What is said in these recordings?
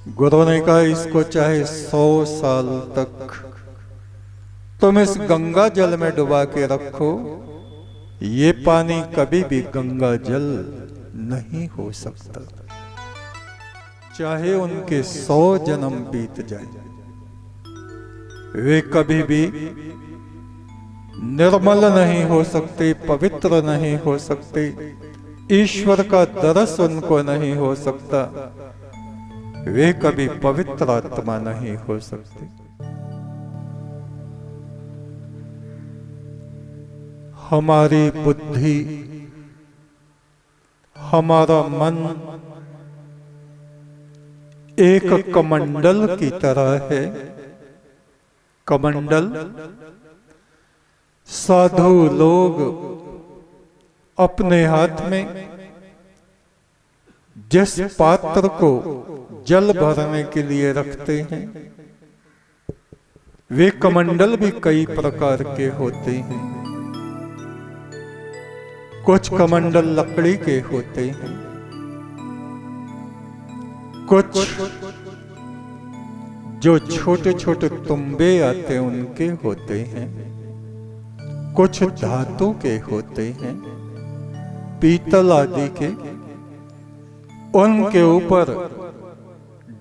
गुरु ने कहा इसको चाहे 100 साल तक तुम इस गंगा जल में डुबा के रखो, ये पानी कभी भी गंगा जल नहीं हो सकता। चाहे उनके 100 जन्म बीत जाए, वे कभी भी निर्मल नहीं हो सकते, पवित्र नहीं हो सकते, ईश्वर का दरस उनको नहीं हो सकता, वे कभी पवित्र आत्मा नहीं हो सकते। हमारी बुद्धि, हमारा मन एक कमंडल की तरह है। कमंडल साधु लोग अपने हाथ में जिस पात्र को जल भरने के लिए रखते हैं, वे कमंडल भी कई प्रकार के होते हैं। कुछ कमंडल लकड़ी के होते हैं, कुछ जो छोटे छोटे तुम्बे आते हैं उनके होते हैं, कुछ धातु के होते हैं, पीतल आदि के। उनके ऊपर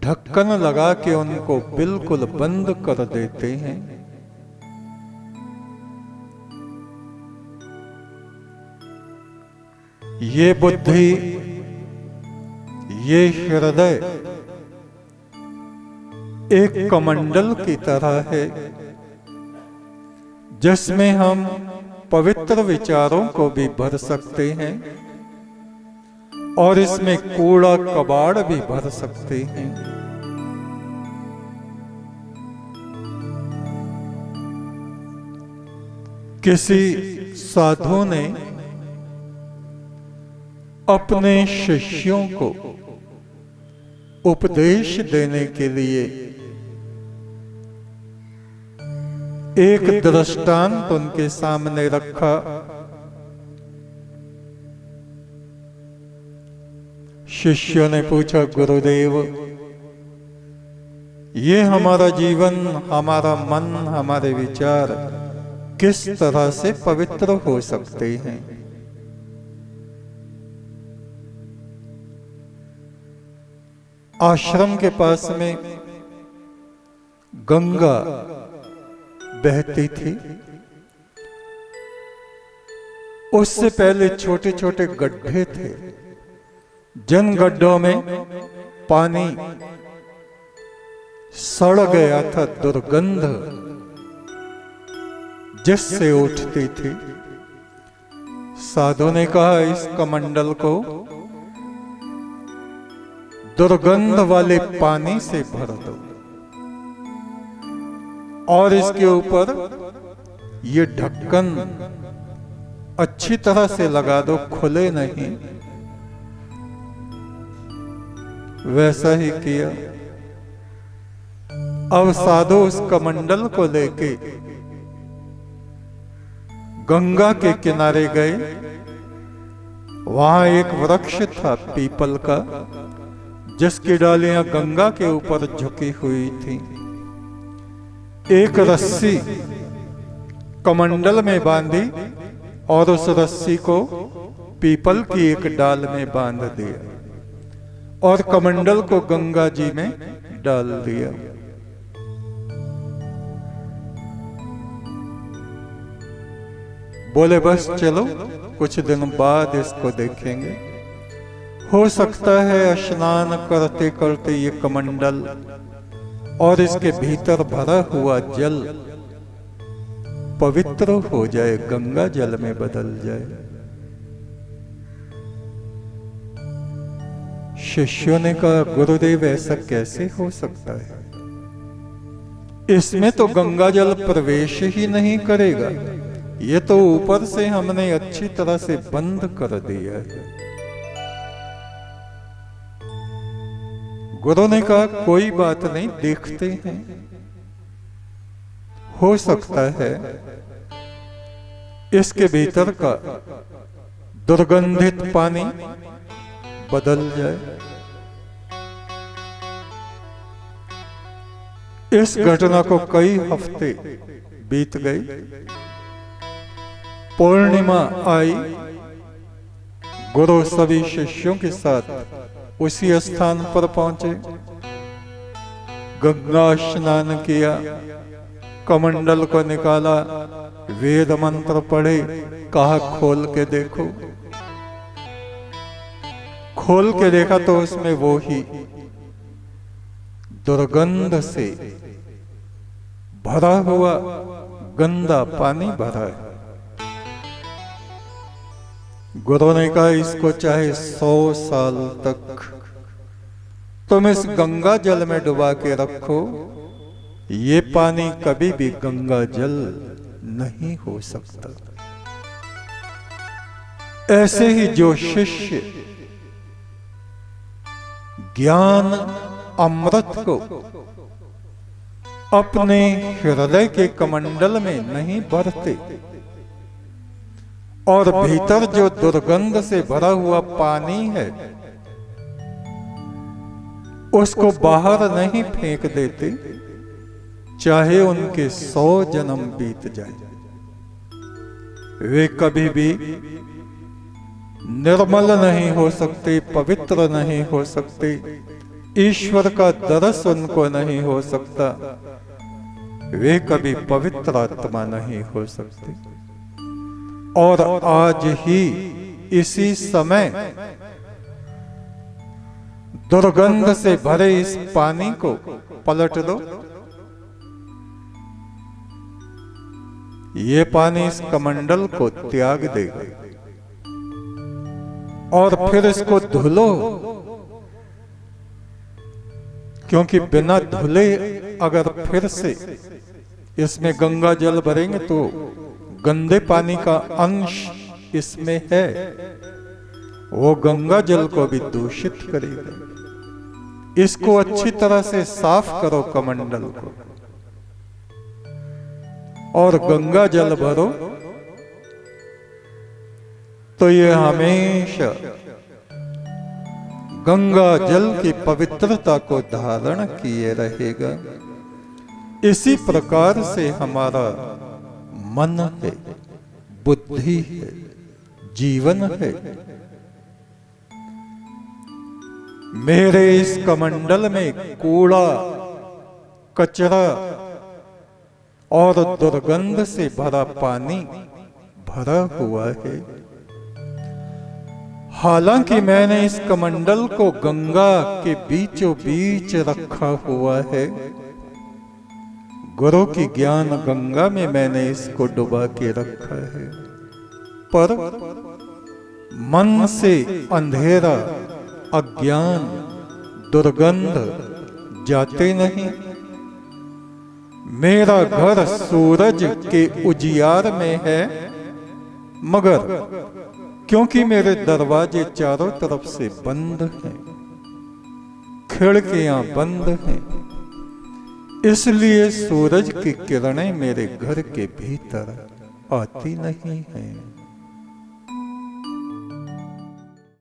ढक्कन लगा के उनको बिल्कुल बंद कर देते हैं। ये बुद्धि, ये हृदय एक कमंडल की तरह है, जिसमें हम पवित्र विचारों को भी भर सकते हैं और इसमें कूड़ा कबाड़ भी भर सकते हैं। किसी साधु ने अपने शिष्यों को उपदेश देने के लिए एक दृष्टांत उनके सामने रखा। शिष्यों ने पूछा, गुरुदेव, ये हमारा जीवन, हमारा मन, हमारे विचार किस तरह से पवित्र हो सकते हैं? आश्रम के पास में गंगा बहती थी। उससे पहले छोटे छोटे गड्ढे थे, जिन गड्ढों में पानी सड़ गया था, दुर्गंध जिससे उठती थी। साधु ने कहा, इस कमंडल को दुर्गंध वाले पानी से भर दो और इसके ऊपर ये ढक्कन अच्छी तरह से लगा दो, खुले नहीं। वैसा ही किया। अब साधु उस कमंडल को लेके गंगा के किनारे गए। वहां एक वृक्ष था पीपल का, जिसकी डालियां गंगा के ऊपर झुकी हुई थी। एक रस्सी कमंडल में बांधी और उस रस्सी को पीपल की एक डाल में बांध दिया और कमंडल को गंगा जी में डाल दिया। बोले, बस चलो, कुछ दिन बाद इसको देखेंगे। हो सकता है स्नान करते करते ये कमंडल और इसके भीतर भरा हुआ जल पवित्र हो जाए, गंगा जल में बदल जाए। शिष्यों ने कहा, गुरुदेव, ऐसा कैसे हो सकता है? इसमें तो गंगा जल प्रवेश ही नहीं करेगा, ये तो ऊपर से हमने अच्छी तरह से बंद कर दिया है। गुरु ने कहा, कोई बात नहीं, देखते हैं, हो सकता है इसके भीतर का दुर्गंधित पानी बदल जाए। इस घटना को कई हफ्ते बीत गए। पूर्णिमा आई। गुरु सभी शिष्यों के साथ उसी स्थान पर पहुंचे। गंगा स्नान किया, कमंडल को निकाला, वेद मंत्र पढ़े, कहा खोल के देखो। खोल के देखा तो उसमें वो ही दुर्गंध से भरा हुआ गंदा पानी भरा है। गुरु ने कहा इसको चाहे 100 साल तक तुम इस गंगा जल में डुबा के रखो, ये पानी कभी भी गंगा जल नहीं हो सकता। ऐसे ही जो शिष्य ज्ञान अमृत को अपने हृदय के कमंडल में नहीं भरते और भीतर जो दुर्गंध से भरा हुआ पानी है उसको बाहर नहीं फेंक देते, चाहे उनके 100 जन्म बीत जाए, वे कभी भी निर्मल नहीं हो सकते, पवित्र नहीं हो सकते, ईश्वर का दरस उनको नहीं हो सकता, वे कभी पवित्र आत्मा नहीं हो सकते। और आज ही इसी समय दुर्गंध से भरे इस पानी को पलट दो। ये पानी इस कमंडल को त्याग देगा और फिर इसको धुलो, क्योंकि बिना धुले अगर फिर से इसमें गंगा जल भरेंगे तो गंदे पानी का अंश इसमें है, वो गंगा जल को भी दूषित करेगा। इसको अच्छी तरह से साफ करो कमंडल को और गंगा जल भरो, तो ये हमेशा गंगा जल की पवित्रता को धारण किए रहेगा। इसी प्रकार से हमारा मन है, बुद्धि है, जीवन है। मेरे इस कमंडल में कूड़ा, कचरा और दुर्गंध से भरा पानी भरा हुआ है। हालांकि मैंने इस कमंडल को गंगा के बीचों बीच रखा हुआ है, गुरु की ज्ञान गंगा में मैंने इसको डुबा के रखा है, पर मन से अंधेरा, अज्ञान, दुर्गंध जाते नहीं। मेरा घर सूरज के उजियार में है, मगर क्योंकि मेरे दरवाजे चारों तरफ से बंद हैं, खिड़कियां बंद हैं, इसलिए सूरज की किरणें मेरे घर के भीतर आती नहीं हैं।